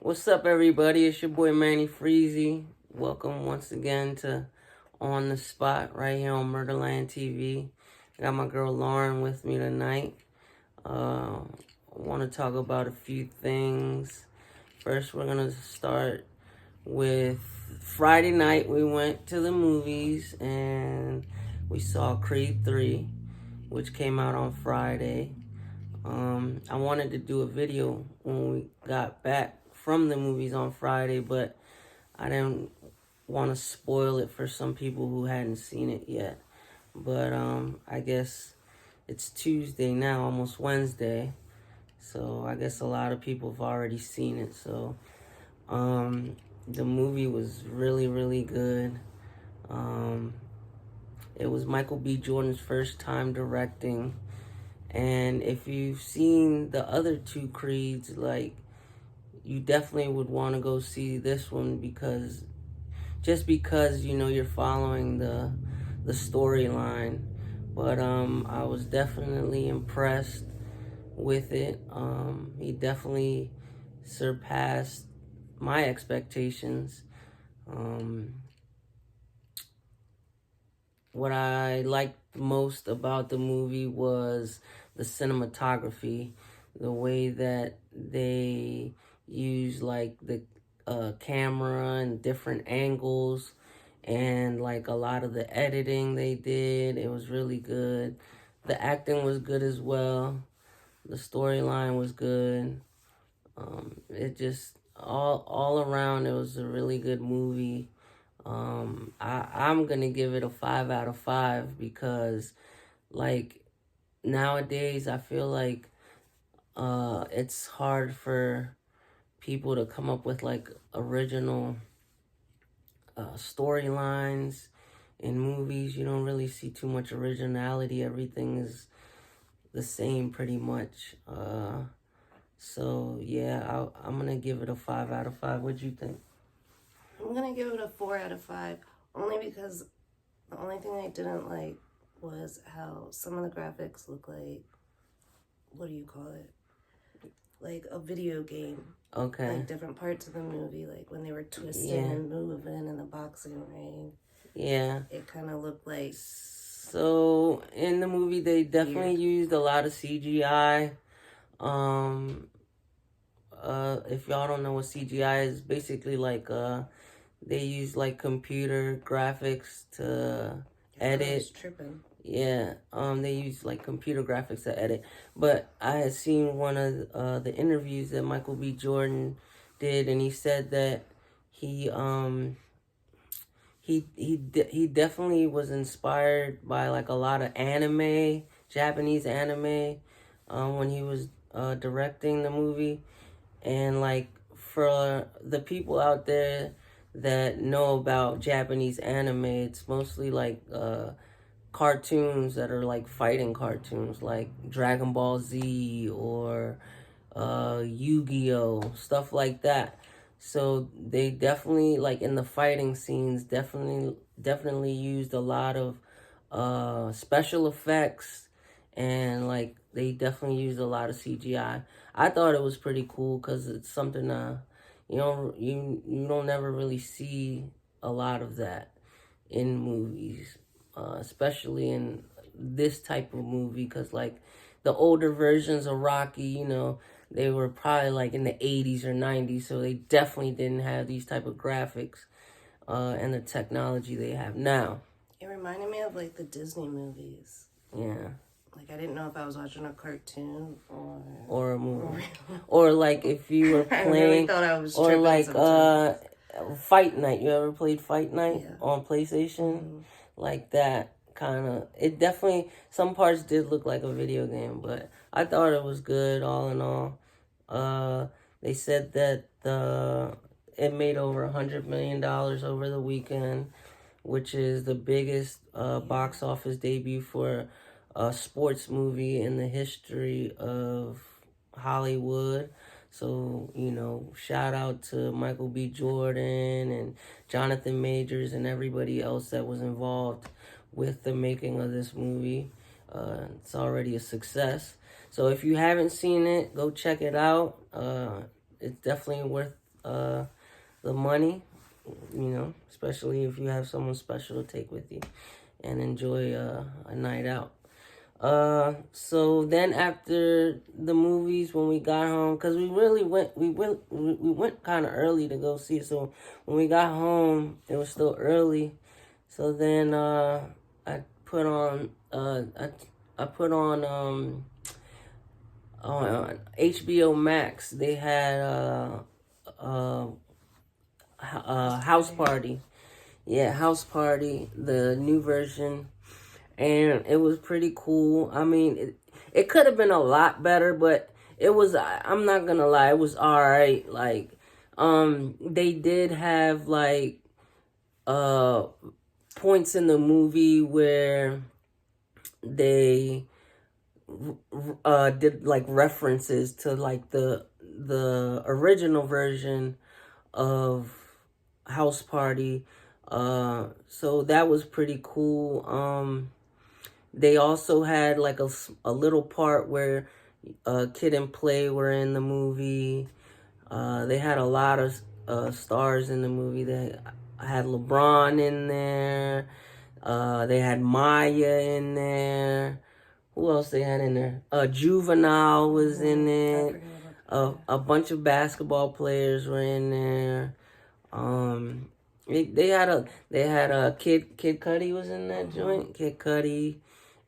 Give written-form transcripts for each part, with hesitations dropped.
What's up, everybody? It's your boy Manny Freezy. Welcome once again to On the Spot right here on Murdaland TV. I got my girl Lauren with me tonight. I want to talk about a few things. First, we're going to start with Friday night. We went to the movies and we saw Creed 3, which came out on Friday. I wanted to do a video when we got back from the movies on Friday, but I didn't want to spoil it for some people who hadn't seen it yet. But I guess it's Tuesday now, almost Wednesday, so I guess a lot of people have already seen it. So the movie was really, really good. It was Michael B. Jordan's first time directing. And if you've seen the other two Creeds, like, you definitely would want to go see this one because you know you're following the storyline. But I was definitely impressed with it. He definitely surpassed my expectations. What I liked most about the movie was the cinematography, the way that they use like the camera and different angles, and like a lot of the editing they did. It was really good. The acting was good as well. The storyline was good. It just all around, it was a really good movie. I'm gonna give it a 5 out of 5 because, like, nowadays I feel like it's hard for people to come up with like original storylines in movies. You don't really see too much originality. Everything is the same pretty much. So yeah, I'm gonna give it a 5 out of 5. What'd you think? I'm gonna give it a 4 out of 5, only because the only thing I didn't like was how some of the graphics look like, what do you call it? Like a video game. Okay. Like different parts of the movie, like when they were twisting and moving in the boxing ring. Yeah. It kind of looked like... So, in the movie, they definitely used a lot of CGI. If y'all don't know what CGI is, basically like, they use like computer graphics to edit. I was tripping. Yeah, they use like computer graphics to edit. But I had seen one of the interviews that Michael B. Jordan did, and he said that he definitely was inspired by like a lot of anime, Japanese anime, when he was directing the movie. And like, for the people out there that know about Japanese anime, it's mostly like cartoons that are like fighting cartoons, like Dragon Ball Z or Yu-Gi-Oh, stuff like that. So they definitely, like, in the fighting scenes, definitely used a lot of special effects, and like they definitely used a lot of CGI. I thought it was pretty cool because it's something you don't never really see a lot of that in movies, especially in this type of movie, because like the older versions of Rocky, they were probably like in the 80s or 90s, so they definitely didn't have these type of graphics and the technology they have now. It reminded me of like the Disney movies. Yeah. Like, I didn't know if I was watching a cartoon or a movie. Or like if you were playing, I really thought I was or like sometimes. Fight Night. You ever played Fight Night on PlayStation? Mm-hmm. Like that kind of. It definitely, some parts did look like a video game, but I thought it was good all in all. They said that it made over $100 million over the weekend, which is the biggest box office debut for a sports movie in the history of Hollywood. So, shout out to Michael B. Jordan and Jonathan Majors and everybody else that was involved with the making of this movie. It's already a success. So if you haven't seen it, go check it out. It's definitely worth the money, especially if you have someone special to take with you and enjoy a night out. So then after the movies, when we got home, cause we went kind of early to go see it. So when we got home, it was still early. So then I put on on HBO Max. They had House Party. Yeah, House Party, the new version, and it was pretty cool. I mean, it could have been a lot better, but it was. I'm not gonna lie, it was all right. Like, they did have like points in the movie where they did like references to like the original version of House Party. So that was pretty cool. They also had like a little part where Kid and Play were in the movie. They had a lot of stars in the movie. They had LeBron in there. They had Maya in there. Who else they had in there? Juvenile was in it. A bunch of basketball players were in there. They had a Kid Cudi was in that joint. Kid Cudi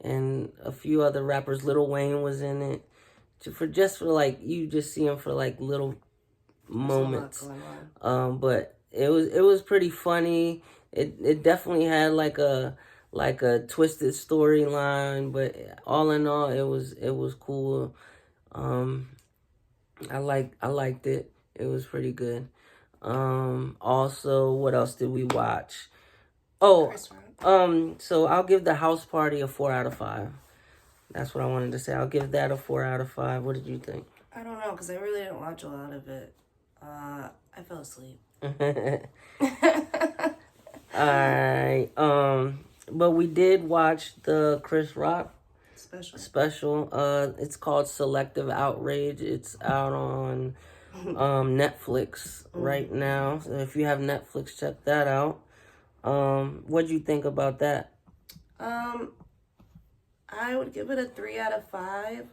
and a few other rappers. Lil Wayne was in it. For like, you just see him for like little moments. But it was pretty funny. It definitely had like a twisted storyline, but all in all, it was cool. I liked it. It was pretty good. Also, what else did we watch? Oh, so I'll give the House Party a 4 out of 5. That's what I wanted to say. I'll give that a 4 out of 5. What did you think? I don't know, because I really didn't watch a lot of it. I fell asleep. Alright. But we did watch the Chris Rock special. It's called Selective Outrage. It's out on Netflix right now. So if you have Netflix, check that out. What'd you think about that? I would give it a 3 out of 5.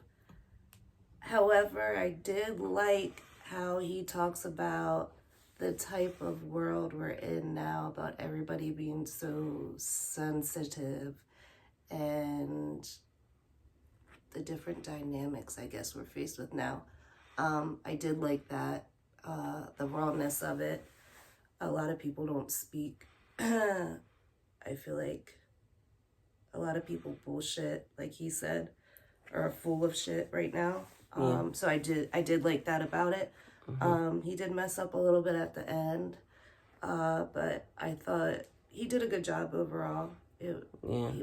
However, I did like how he talks about the type of world we're in now, about everybody being so sensitive and the different dynamics I guess we're faced with now. I did like that, the rawness of it. A lot of people don't speak. I feel like a lot of people bullshit, like he said, or are full of shit right now. So I did like that about it. He did mess up a little bit at the end, but I thought he did a good job overall. He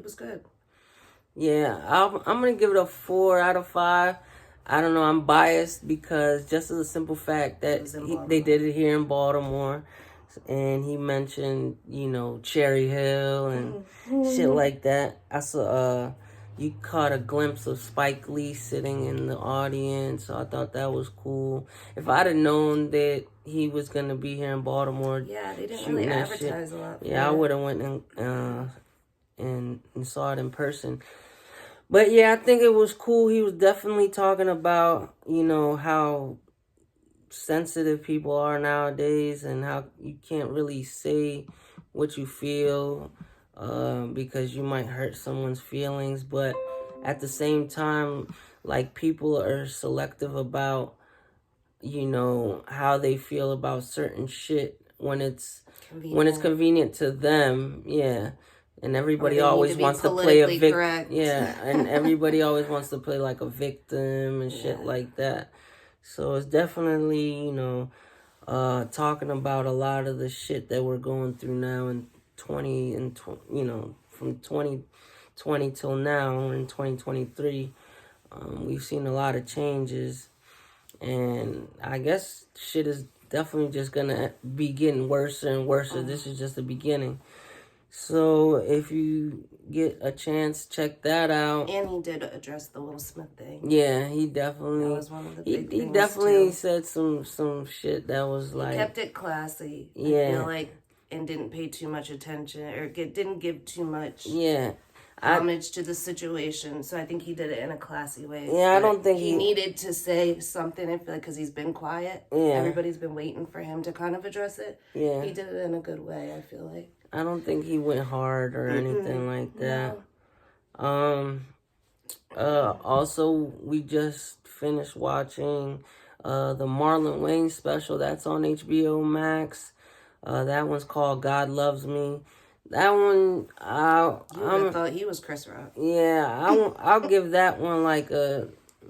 was good. Yeah, I'm gonna give it a 4 out of 5. I don't know, I'm biased because just as a simple fact that they did it here in Baltimore, and he mentioned, Cherry Hill and shit like that. I saw you caught a glimpse of Spike Lee sitting in the audience, so I thought that was cool. If I'd have known that he was gonna be here in Baltimore, they didn't really advertise a lot. I would have went and saw it in person. But yeah, I think it was cool. He was definitely talking about, how sensitive people are nowadays and how you can't really say what you feel because you might hurt someone's feelings. But at the same time, like, people are selective about, how they feel about certain shit when it's convenient to them. Yeah. And everybody always wants to play a victim. Yeah, and everybody always wants to play like a victim and shit like that. So it's definitely, talking about a lot of the shit that we're going through now in from 2020 till now in 2023. We've seen a lot of changes, and I guess shit is definitely just gonna be getting worse and worse. This is just the beginning. So if you get a chance, check that out. And he did address the Will Smith thing. Yeah, he That definitely was one of the big things, he definitely too. said some shit that was He kept it classy. I feel like, and didn't pay too much attention or didn't give too much homage to the situation. So I think he did it in a classy way. Yeah, I don't think he needed to say something. I feel like because he's been quiet. Yeah, everybody's been waiting for him to kind of address it. Yeah, he did it in a good way. I feel like. I don't think he went hard or anything like that. No. Also, we just finished watching the Marlon Wayans special that's on HBO Max. That one's called God Loves Me. That one, I thought he was Chris Rock. Yeah, I'll give that one like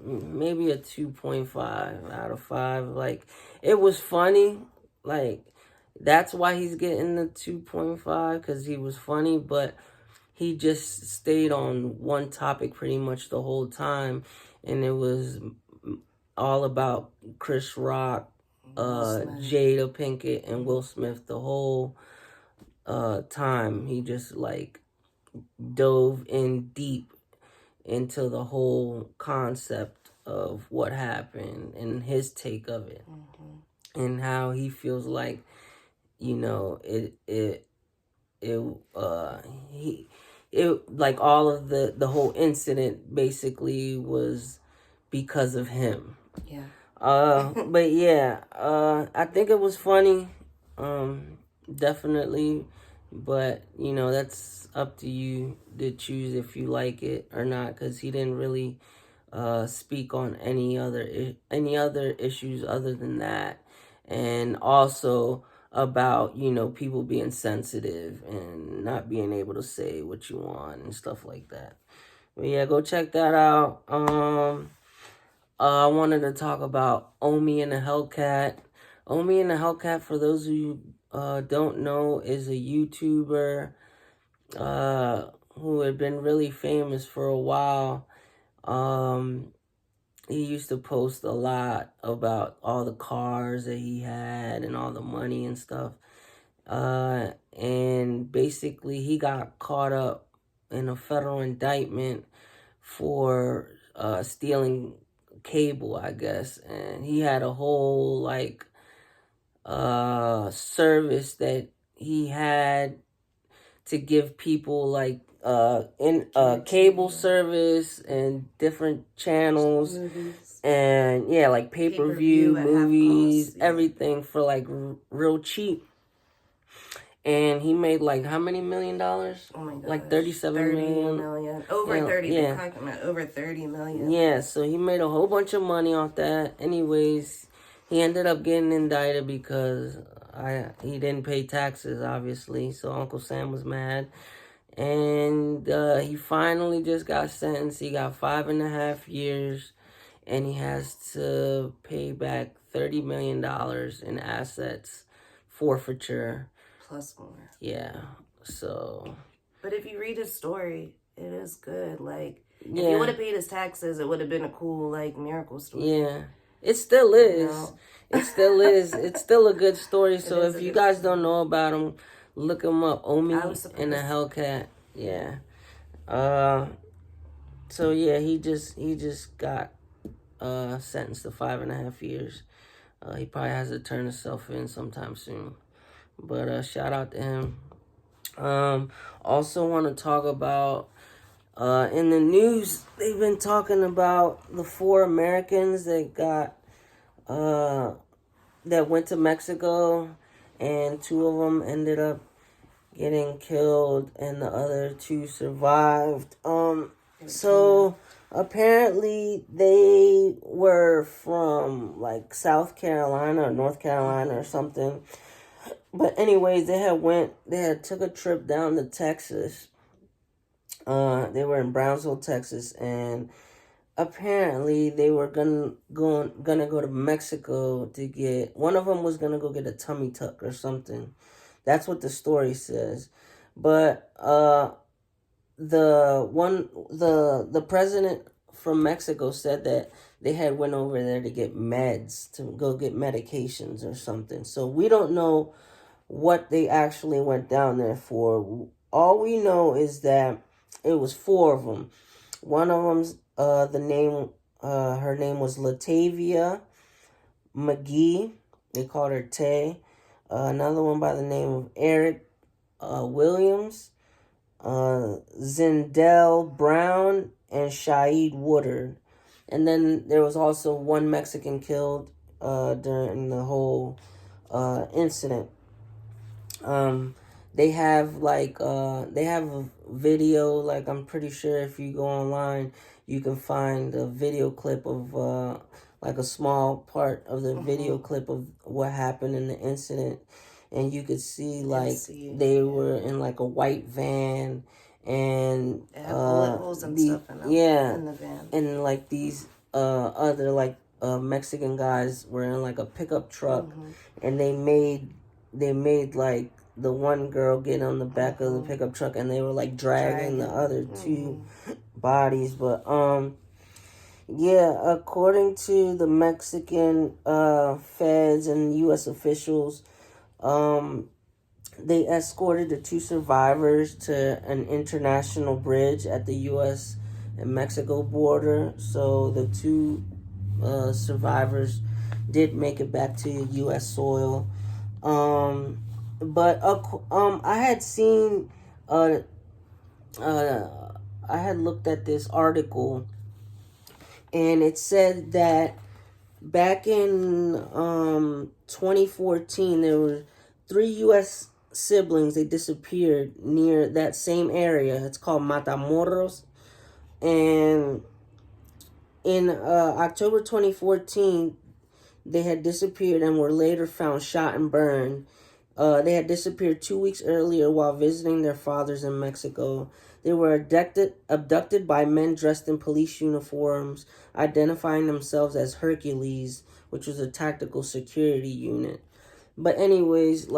maybe a 2.5 out of 5. Like, it was funny. Like, that's why he's getting the 2.5, because he was funny, but he just stayed on one topic pretty much the whole time, and it was all about Chris Rock, Jada Pinkett, and Will Smith the whole time. He just like dove in deep into the whole concept of what happened and his take of it, and how he feels like, you know, it like all of the whole incident basically was because of him. Yeah. But yeah, I think it was funny, definitely. But, you know, that's up to you to choose if you like it or not, because he didn't really speak on any other issues other than that. And also about, you know, people being sensitive and not being able to say what you want and stuff like that. But yeah, go check that out. I wanted to talk about Omi and the Hellcat. Omi and the Hellcat, for those of you don't know, is a YouTuber who had been really famous for a while. He used to post a lot about all the cars that he had and all the money and stuff. And basically he got caught up in a federal indictment for stealing cable, I guess. And he had a whole like service that he had to give people like cable service and different channels, movies. And yeah, like pay-per-view movies, everything for like real cheap. And he made like how many $1 million? Oh my gosh. Like 37 million. Over 30. Yeah. Over 30 million. Yeah, so he made a whole bunch of money off that. Anyways, he ended up getting indicted because he didn't pay taxes, obviously. So Uncle Sam was mad. And he finally just got sentenced. He got 5.5 years. And he has to pay back $30 million in assets forfeiture. Plus more. Yeah, so. But if you read his story, it is good. Like, if he would have paid his taxes, it would have been a cool, like, miracle story. Yeah, it still is. You know? It still is. It's still a good story. So if you guys don't know about him, look him up. Omi and the Hellcat. Yeah. So yeah, he just got sentenced to 5.5 years. He probably has to turn himself in sometime soon. But shout out to him. Also want to talk about in the news, they've been talking about the 4 Americans that got that went to Mexico, and 2 of them ended up getting killed and the other 2 survived. So apparently they were from like South Carolina or North Carolina or something. But anyways, they had took a trip down to Texas. They were in Brownsville, Texas, and apparently they were gonna go to Mexico to get, one of them was gonna go get a tummy tuck or something. That's what the story says. But the president from Mexico said that they had went over there to get meds, to go get medications or something. So we don't know what they actually went down there for. all we know is that it was 4 of them. One of them's her name was Latavia McGee. They called her Tay. Another one by the name of Eric Williams, Zindell Brown, and Shaid Woodard. And then there was also one Mexican killed during the whole incident. They have they have a video, like I'm pretty sure if you go online you can find a video clip of like a small part of the video clip of what happened in the incident, and you could see they were in like a white van, and bullet holes and stuff in the van, and like these other Mexican guys were in like a pickup truck, and they made like the one girl get on the back of the pickup truck, and they were like dragging the other 2 bodies. But according to the Mexican feds and U.S. officials, they escorted the 2 survivors to an international bridge at the U.S. and Mexico border. So the 2 survivors did make it back to U.S. soil. But I had seen I had looked at this article, and it said that back in 2014 there were 3 U.S. siblings. They disappeared near that same area. It's called Matamoros, and in October 2014 they had disappeared and were later found shot and burned. They had disappeared 2 weeks earlier while visiting their fathers in Mexico. They were abducted by men dressed in police uniforms, identifying themselves as Hercules, which was a tactical security unit. But anyways,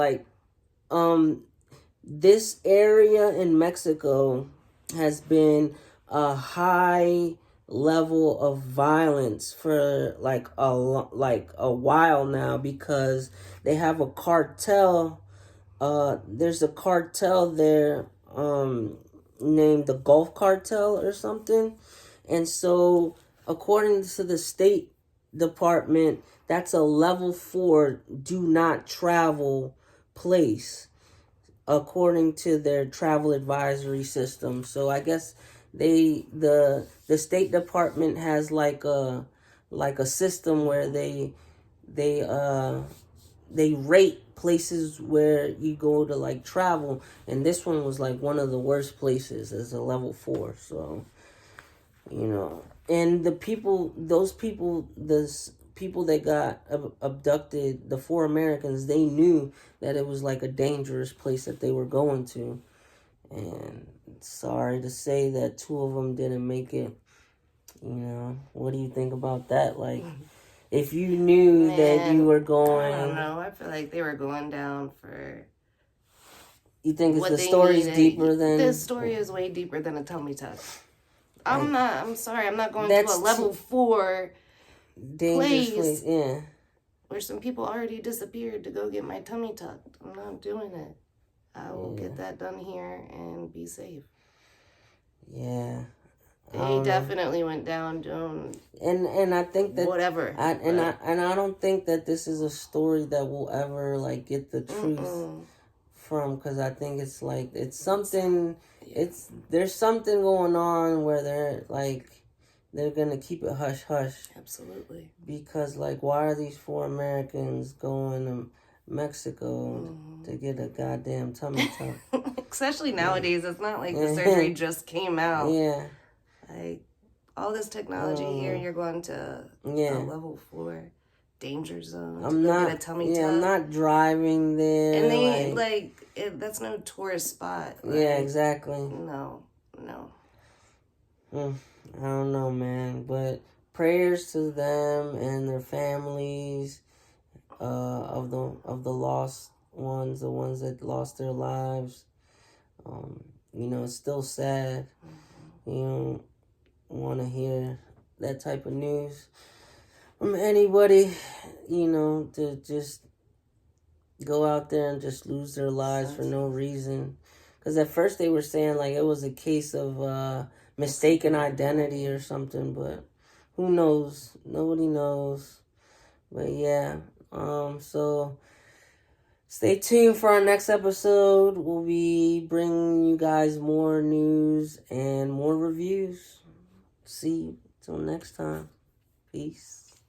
this area in Mexico has been a high level of violence for a while now, because they have a cartel. There's a cartel there named the Gulf Cartel or something. And so according to the State Department, that's a level 4 do not travel place, according to their travel advisory system. So I guess the State Department has like a system where they rate places where you go to travel, and this one was one of the worst places as a level 4. So and the people that got abducted, the 4 Americans, they knew that it was a dangerous place that they were going to. And sorry to say that 2 of them didn't make it. What do you think about that? If you knew that you were going... I don't know. I feel like they were going down for... You think the story's deeper than... The story is way deeper than a tummy tuck. I'm sorry. I'm not going to a level 4 place where some people already disappeared to go get my tummy tucked. I'm not doing it. I will get that done here and be safe. Yeah. They definitely went down, Joan. And I think that whatever. I don't think that this is a story that will ever get the truth from, because I think it's something. There's something going on where they're gonna keep it hush hush. Absolutely. Because why are these 4 Americans going to Mexico to get a goddamn tummy tuck? Especially nowadays, it's not like the surgery just came out. Yeah. All this technology here, you're going to a level 4 danger zone. Get a tummy tuck. I'm not driving there. And they that's no tourist spot. Yeah, exactly. No. I don't know, man, but prayers to them and their families of the lost ones, the ones that lost their lives. It's still sad. You don't want to hear that type of news from anybody, to just go out there and just lose their lives for no reason. Because at first they were saying like it was a case of mistaken identity or something, but who knows? Nobody knows. But yeah, so stay tuned for our next episode. We'll be bringing you guys more news and more reviews. See you till next time. Peace.